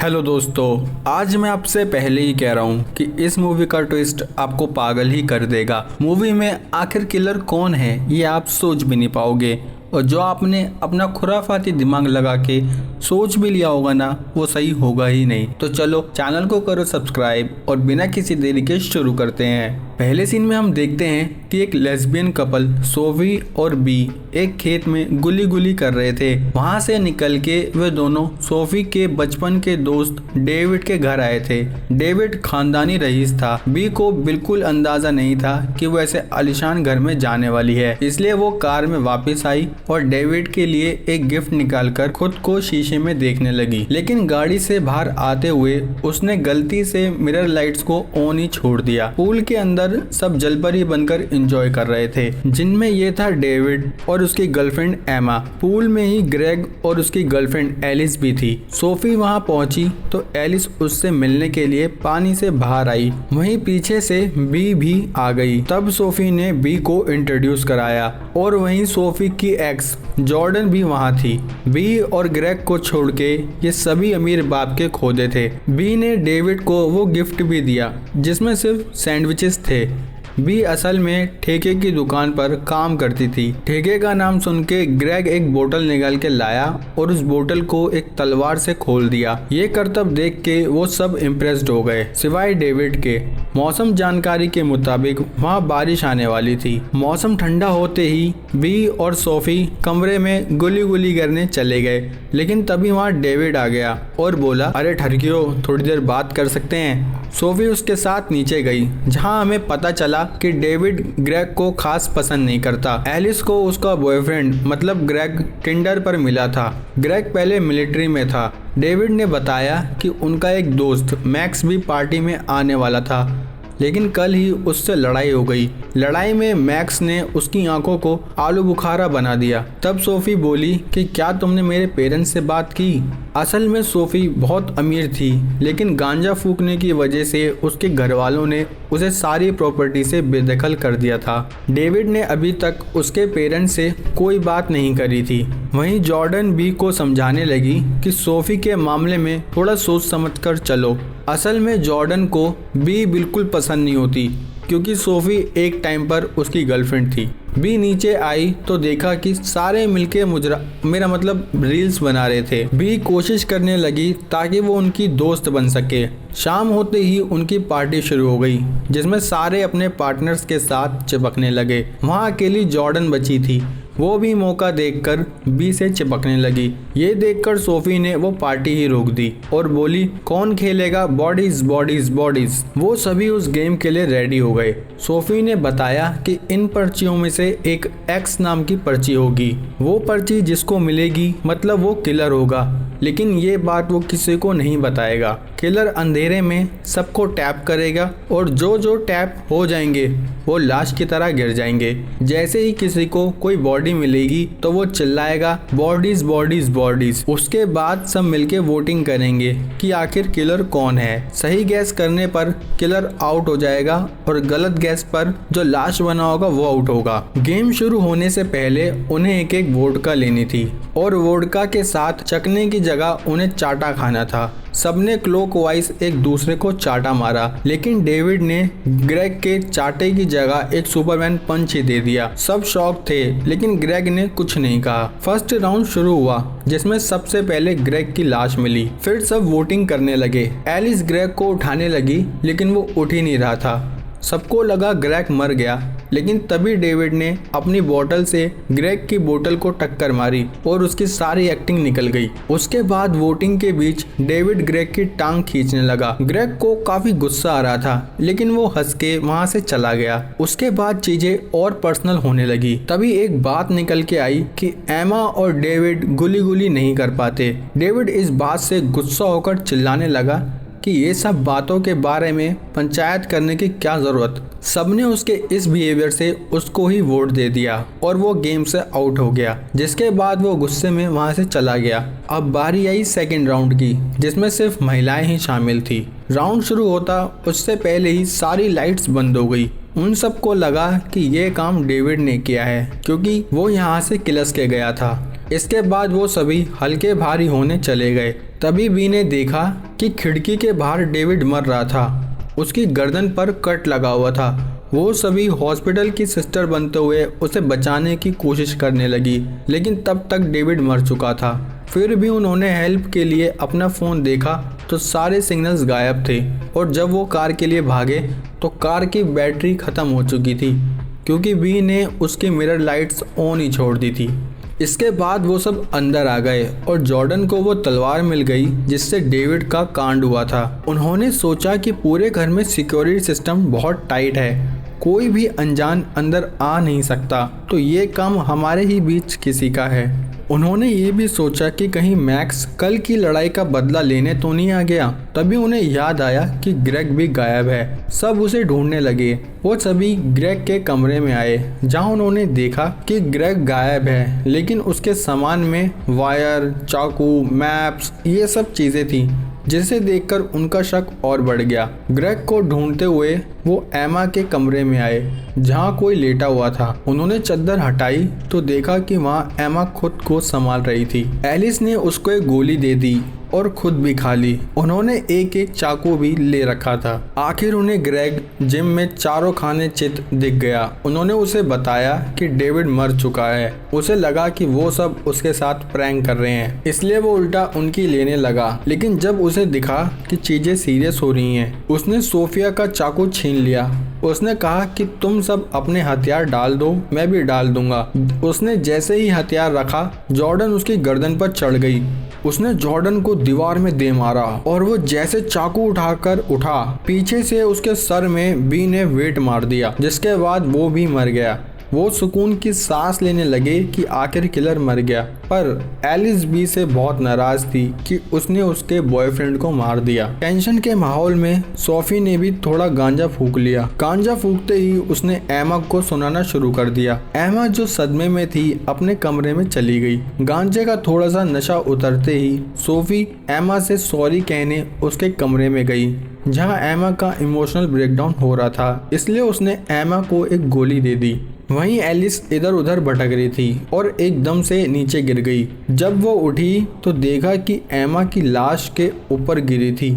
Hello दोस्तों, आज मैं आपसे पहले ही कह रहा हूँ कि इस मूवी का ट्विस्ट आपको पागल ही कर देगा। मूवी में आखिर किलर कौन है ये आप सोच भी नहीं पाओगे, और जो आपने अपना खुराफाती दिमाग लगा के सोच भी लिया होगा ना, वो सही होगा ही नहीं। तो चलो चैनल को करो सब्सक्राइब और बिना किसी देरी के शुरू करते हैं। पहले सीन में हम देखते हैं कि एक लेस्बियन कपल सोफी और बी एक खेत में गुली गुली कर रहे थे। वहां से निकल के वे दोनों सोफी के बचपन के दोस्त डेविड के घर आए थे। डेविड खानदानी रईस था। बी को बिल्कुल अंदाजा नहीं था कि वो ऐसे आलीशान घर में जाने वाली है, इसलिए वो कार में वापस आई और डेविड के लिए एक गिफ्ट निकालकर खुद को शीशे में देखने लगी। लेकिन गाड़ी से बाहर आते हुए उसने गलती से मिरर लाइट्स को ऑन ही छोड़ दिया। पूल के अंदर सब जलपरी बनकर एंजॉय कर रहे थे, जिनमें ये था डेविड और उसकी गर्लफ्रेंड एमा। पूल में ही ग्रेग और उसकी गर्लफ्रेंड एलिस भी थी। सोफी वहां पहुंची तो एलिस उससे मिलने के लिए पानी से बाहर आई। वहीं पीछे से बी भी आ गई। तब सोफी ने बी को इंट्रोड्यूस कराया और वहीं सोफी की एक्स जॉर्डन भी वहां थी। बी और ग्रेग को छोड़ के ये सभी अमीर बाप के खोदे थे। बी ने डेविड को वो गिफ्ट भी दिया जिसमें सिर्फ सैंडविचेस थे। बी असल में ठेके की दुकान पर काम करती थी। ठेके का नाम सुन के ग्रेग एक बोतल निकाल के लाया और उस बोतल को एक तलवार से खोल दिया। ये करतब देख के वो सब इम्प्रेस्ड हो गए, सिवाय डेविड के। मौसम जानकारी के मुताबिक वहाँ बारिश आने वाली थी। मौसम ठंडा होते ही बी और सोफी कमरे में गुली गुली करने चले गए, लेकिन तभी वहाँ डेविड आ गया और बोला, अरे ठरकियो, थोड़ी देर बात कर सकते हैं। सोफी उसके साथ नीचे गई, जहाँ हमें पता चला कि डेविड ग्रेग को खास पसंद नहीं करता। एलिस को उसका बॉयफ्रेंड मतलब ग्रेग टिंडर पर मिला था। ग्रेग पहले मिलिट्री में था। डेविड ने बताया कि उनका एक दोस्त मैक्स भी पार्टी में आने वाला था, लेकिन कल ही उससे लड़ाई हो गई। लड़ाई में मैक्स ने उसकी आंखों को आलू बुखारा बना दिया। तब सोफी बोली कि क्या तुमने मेरे पेरेंट्स से बात की? असल में सोफी बहुत अमीर थी, लेकिन गांजा फूकने की वजह से उसके घर वालों ने उसे सारी प्रॉपर्टी से बेदखल कर दिया था। डेविड ने अभी तक उसके पेरेंट्स से कोई बात नहीं करी थी। वहीं जॉर्डन बी को समझाने लगी कि सोफी के मामले में थोड़ा सोच समझकर चलो। असल में जॉर्डन को बी बिल्कुल पसंद नहीं होती, क्योंकि सोफी एक टाइम पर उसकी गर्लफ्रेंड थी। बी नीचे आई तो देखा कि सारे मिलके मेरा मतलब रील्स बना रहे थे। बी कोशिश करने लगी ताकि वो उनकी दोस्त बन सके। शाम होते ही उनकी पार्टी शुरू हो गई, जिसमें सारे अपने पार्टनर्स के साथ चिपकने लगे। वहाँ अकेली जॉर्डन बची थी। वो भी मौका देखकर बी से चिपकने लगी। ये देखकर सोफी ने वो पार्टी ही रोक दी और बोली, कौन खेलेगा बॉडीज बॉडीज बॉडीज। वो सभी उस गेम के लिए रेडी हो गए। सोफी ने बताया कि इन पर्चियों में से एक एक्स नाम की पर्ची होगी। वो पर्ची जिसको मिलेगी मतलब वो किलर होगा, लेकिन ये बात वो किसी को नहीं बताएगा। किलर अंधेरे में सबको टैप करेगा और जो टैप हो जाएंगे वो लाश की तरह गिर जाएंगे। जैसे ही किसी को कोई बॉडी मिलेगी तो वो चिल्लाएगा, बॉडीज बॉडीज बॉडीज। उसके बाद सब मिलके वोटिंग करेंगे कि आखिर किलर कौन है। सही गैस करने पर किलर आउट हो जाएगा और गलत गैस पर जो लाश बना होगा वो आउट होगा। गेम शुरू होने से पहले उन्हें एक एक वोडका लेनी थी और वोडका के साथ चखने की जगह उन्हें चाटा खाना था। सबने क्लॉकवाइज एक दूसरे को चाटा मारा, लेकिन डेविड ने ग्रेग के चाटे की जगह एक सुपरमैन पंच ही दे दिया। सब शॉक थे, लेकिन ग्रेग ने कुछ नहीं कहा। फर्स्ट राउंड शुरू हुआ, जिसमें सबसे पहले ग्रेग की लाश मिली। फिर सब वोटिंग करने लगे। एलिस ग्रेग को उठाने लगी, लेकिन वो उठ ही नहीं रहा था। सबको लगा ग्रेग मर गया, लेकिन तभी डेविड ने अपनी बोतल से ग्रेग की बोतल को टक्कर मारी और उसकी सारी एक्टिंग निकल गई। उसके बाद वोटिंग के बीच डेविड ग्रेग की टांग खींचने लगा। ग्रेग को काफी गुस्सा आ रहा था, लेकिन वो हंस के वहां से चला गया। उसके बाद चीजें और पर्सनल होने लगी। तभी एक बात निकल के आई कि एमा और डेविड गुली गुली नहीं कर पाते। डेविड इस बात से गुस्सा होकर चिल्लाने लगा कि ये सब बातों के बारे में पंचायत करने की क्या जरूरत। सबने उसके इस बिहेवियर से उसको ही वोट दे दिया और वो गेम से आउट हो गया, जिसके बाद वो गुस्से में वहां से चला गया। अब बारी आई सेकंड राउंड की, जिसमें सिर्फ महिलाएं ही शामिल थी। राउंड शुरू होता उससे पहले ही सारी लाइट्स बंद हो गई। उन सबको लगा कि ये काम डेविड ने किया है, क्योंकि वो यहाँ से किलस के गया था। इसके बाद वो सभी हल्के भारी होने चले गए। तभी बी ने देखा कि खिड़की के बाहर डेविड मर रहा था। उसकी गर्दन पर कट लगा हुआ था। वो सभी हॉस्पिटल की सिस्टर बनते हुए उसे बचाने की कोशिश करने लगी, लेकिन तब तक डेविड मर चुका था। फिर भी उन्होंने हेल्प के लिए अपना फ़ोन देखा तो सारे सिग्नल्स गायब थे, और जब वो कार के लिए भागे तो कार की बैटरी ख़त्म हो चुकी थी, क्योंकि बी ने उसकी मिरर लाइट्स ऑन ही छोड़ दी थी। इसके बाद वो सब अंदर आ गए और जॉर्डन को वो तलवार मिल गई जिससे डेविड का कांड हुआ था। उन्होंने सोचा कि पूरे घर में सिक्योरिटी सिस्टम बहुत टाइट है, कोई भी अनजान अंदर आ नहीं सकता, तो ये काम हमारे ही बीच किसी का है। उन्होंने ये भी सोचा कि कहीं मैक्स कल की लड़ाई का बदला लेने तो नहीं आ गया। तभी उन्हें याद आया कि ग्रेग भी गायब है। सब उसे ढूंढने लगे। वो सभी ग्रेग के कमरे में आए, जहां उन्होंने देखा कि ग्रेग गायब है, लेकिन उसके सामान में वायर, चाकू, मैप्स, ये सब चीजें थी, जिसे देखकर उनका शक और बढ़ गया। ग्रेग को ढूंढते हुए वो एमा के कमरे में आए, जहां कोई लेटा हुआ था। उन्होंने चादर हटाई तो देखा कि वहां एमा खुद को संभाल रही थी। एलिस ने उसको एक गोली दे दी और खुद भी खा ली। उन्होंने एक एक चाकू भी ले रखा था। आखिर उन्हें ग्रेग जिम में चारों खाने चित दिख गया। उन्होंने उसे बताया कि डेविड मर चुका है। उसे लगा कि वो सब उसके साथ प्रैंक कर रहे हैं, इसलिए वो उल्टा उनकी लेने लगा। लेकिन जब उसे दिखा कि चीजें सीरियस हो रही हैं, उसने सोफिया का चाकू छीन लिया। उसने कहा कि तुम सब अपने हथियार डाल दो, मैं भी डाल दूंगा। उसने जैसे ही हथियार रखा, जॉर्डन उसकी गर्दन पर चढ़ गई। उसने जॉर्डन को दीवार में दे मारा और वो जैसे चाकू उठाकर उठा, पीछे से उसके सर में बी ने वेट मार दिया, जिसके बाद वो भी मर गया। वो सुकून की सांस लेने लगे कि आखिर किलर मर गया। पर एलिस बी से बहुत नाराज थी कि उसने उसके बॉयफ्रेंड को मार दिया। टेंशन के माहौल में सोफी ने भी थोड़ा गांजा फूंक लिया। गांजा फूंकते ही उसने एमा को सुनाना शुरू कर दिया। एमा जो सदमे में थी, अपने कमरे में चली गई। गांजे का थोड़ा सा नशा उतरते ही सोफी एमा से सॉरी कहने उसके कमरे में गई, जहां एमा का इमोशनल ब्रेकडाउन हो रहा था। इसलिए उसने एमा को एक गोली दे दी। वहीं एलिस इधर उधर भटक रही थी और एकदम से नीचे गिर गई। जब वो उठी तो देखा कि एमा की लाश के ऊपर गिरी थी।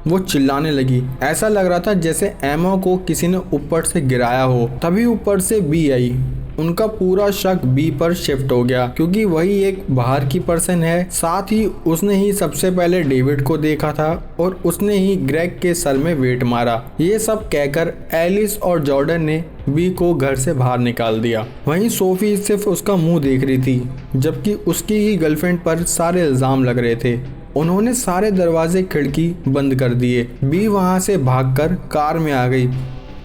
वो चिल्लाने लगी। ऐसा लग रहा था जैसे एमा को किसी ने ऊपर से गिराया हो। तभी ऊपर से बी आई। उनका पूरा शक बी पर शिफ्ट हो गया, क्योंकि वही एक बाहर की पर्सन है। साथ ही उसने ही सबसे पहले डेविड को देखा था और उसने ही ग्रेग के सर में वेट मारा। ये सब कहकर एलिस और जॉर्डन ने बी को घर से बाहर निकाल दिया। वहीं सोफी सिर्फ उसका मुंह देख रही थी, जबकि उसकी ही गर्लफ्रेंड पर सारे इल्जाम लग रहे थे। उन्होंने सारे दरवाजे खिड़की बंद कर दिए। बी वहां से भागकर कार में आ गई,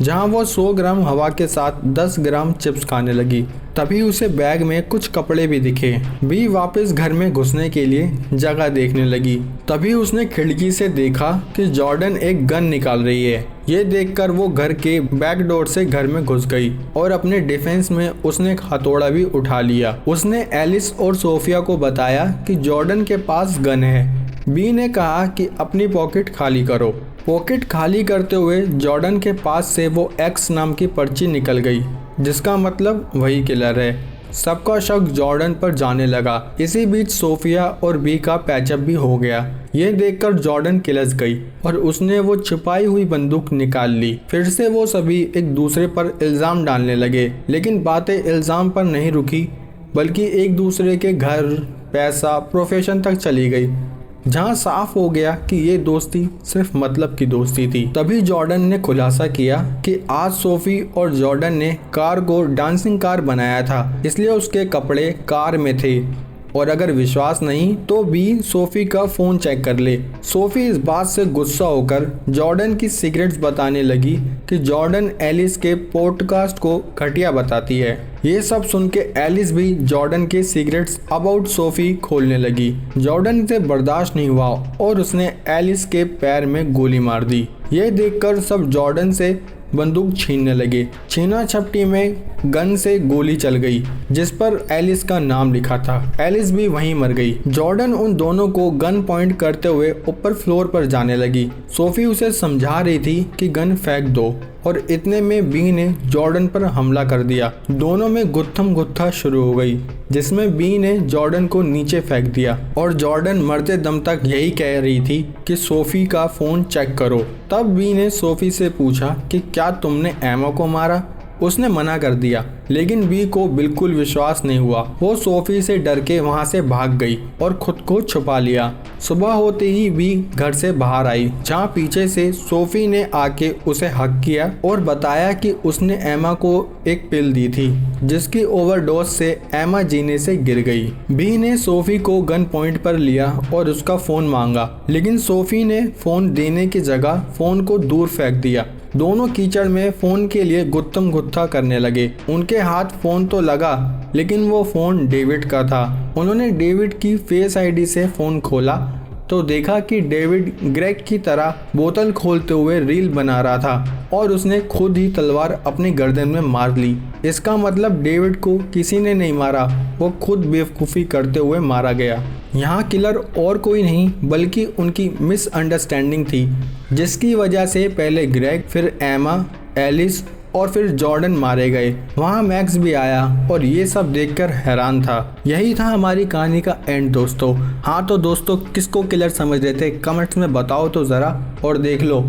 जहां वो 100 ग्राम हवा के साथ 10 ग्राम चिप्स खाने लगी। तभी उसे बैग में कुछ कपड़े भी दिखे। बी वापस घर में घुसने के लिए जगह देखने लगी। तभी उसने खिड़की से देखा कि जॉर्डन एक गन निकाल रही है। ये देखकर वो घर के बैक डोर से घर में घुस गई और अपने डिफेंस में उसने एक हथौड़ा भी उठा लिया। उसने एलिस और सोफिया को बताया कि जॉर्डन के पास गन है। बी ने कहा कि अपनी पॉकेट खाली करो। पॉकेट खाली करते हुए जॉर्डन के पास से वो एक्स नाम की पर्ची निकल गई, जिसका मतलब वही किलर है। सबका शक जॉर्डन पर जाने लगा। इसी बीच सोफिया और बी का पैचअप भी हो गया। ये देखकर जॉर्डन किलस गई और उसने वो छिपाई हुई बंदूक निकाल ली। फिर से वो सभी एक दूसरे पर इल्जाम डालने लगे, लेकिन बातें इल्जाम पर नहीं रुकी, बल्कि एक दूसरे के घर, पैसा, प्रोफेशन तक चली गई, जहां साफ हो गया कि ये दोस्ती सिर्फ मतलब की दोस्ती थी। तभी जॉर्डन ने खुलासा किया कि आज सोफी और जॉर्डन ने कार को डांसिंग कार बनाया था, इसलिए उसके कपड़े कार में थे। और अगर विश्वास नहीं तो भी सोफी का फोन चेक कर ले। सोफी इस बात से गुस्सा होकर जॉर्डन की सीक्रेट्स बताने लगी कि जॉर्डन एलिस के पॉडकास्ट को घटिया बताती है। ये सब सुन के एलिस भी जॉर्डन के सीक्रेट्स अबाउट सोफी खोलने लगी। जॉर्डन से बर्दाश्त नहीं हुआ और उसने एलिस के पैर में गोली मार दी। ये देखकर सब जॉर्डन से बंदूक छीनने लगे। छीना झपटी में गन से गोली चल गई, जिस पर एलिस का नाम लिखा था। एलिस भी वहीं मर गई। जॉर्डन उन दोनों को गन पॉइंट करते हुए ऊपर फ्लोर पर जाने लगी। सोफी उसे समझा रही थी कि गन फेंक दो, और इतने में बी ने जॉर्डन पर हमला कर दिया। दोनों में गुत्थम गुत्था शुरू हो गई। जिसमें बी ने जॉर्डन को नीचे फेंक दिया और जॉर्डन मरते दम तक यही कह रही थी कि सोफी का फोन चेक करो। तब बी ने सोफी से पूछा कि क्या तुमने एमा को मारा। उसने मना कर दिया, लेकिन बी को बिल्कुल विश्वास नहीं हुआ। वो सोफी से डर के वहाँ से भाग गई और खुद को छुपा लिया। सुबह होते ही बी घर से बाहर आई, जहाँ पीछे से सोफी ने आके उसे हक किया और बताया कि उसने एमा को एक पिल दी थी, जिसकी ओवरडोज से एमा जीने से गिर गई। बी ने सोफी को गन पॉइंट पर लिया और उसका फोन मांगा, लेकिन सोफी ने फोन देने की जगह फोन को दूर फेंक दिया। दोनों कीचड़ में फोन के लिए गुत्थम गुत्था करने लगे। उनके हाथ फोन तो लगा, लेकिन वो फोन डेविड का था। उन्होंने डेविड की फेस आईडी से फोन खोला तो देखा कि डेविड ग्रेग की तरह बोतल खोलते हुए रील बना रहा था और उसने खुद ही तलवार अपनी गर्दन में मार ली। इसका मतलब डेविड को किसी ने नहीं मारा, वो खुद बेवकूफ़ी करते हुए मारा गया। यहाँ किलर और कोई नहीं बल्कि उनकी मिसअंडरस्टैंडिंग थी, जिसकी वजह से पहले ग्रेग, फिर एमा, एलिस और फिर जॉर्डन मारे गए। वहाँ मैक्स भी आया और ये सब देखकर हैरान था। यही था हमारी कहानी का एंड दोस्तों। हाँ तो दोस्तों, किसको किलर समझ रहे थे कमेंट्स में बताओ तो ज़रा। और देख लो,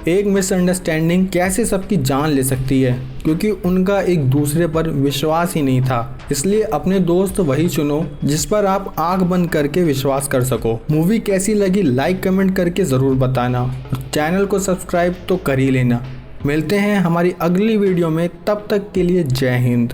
एक मिसअंडरस्टैंडिंग कैसे सबकी जान ले सकती है, क्योंकि उनका एक दूसरे पर विश्वास ही नहीं था। इसलिए अपने दोस्त वही चुनो जिस पर आप आंख बंद करके विश्वास कर सको। मूवी कैसी लगी लाइक कमेंट करके ज़रूर बताना। चैनल को सब्सक्राइब तो कर ही लेना। मिलते हैं हमारी अगली वीडियो में, तब तक के लिए जय हिंद।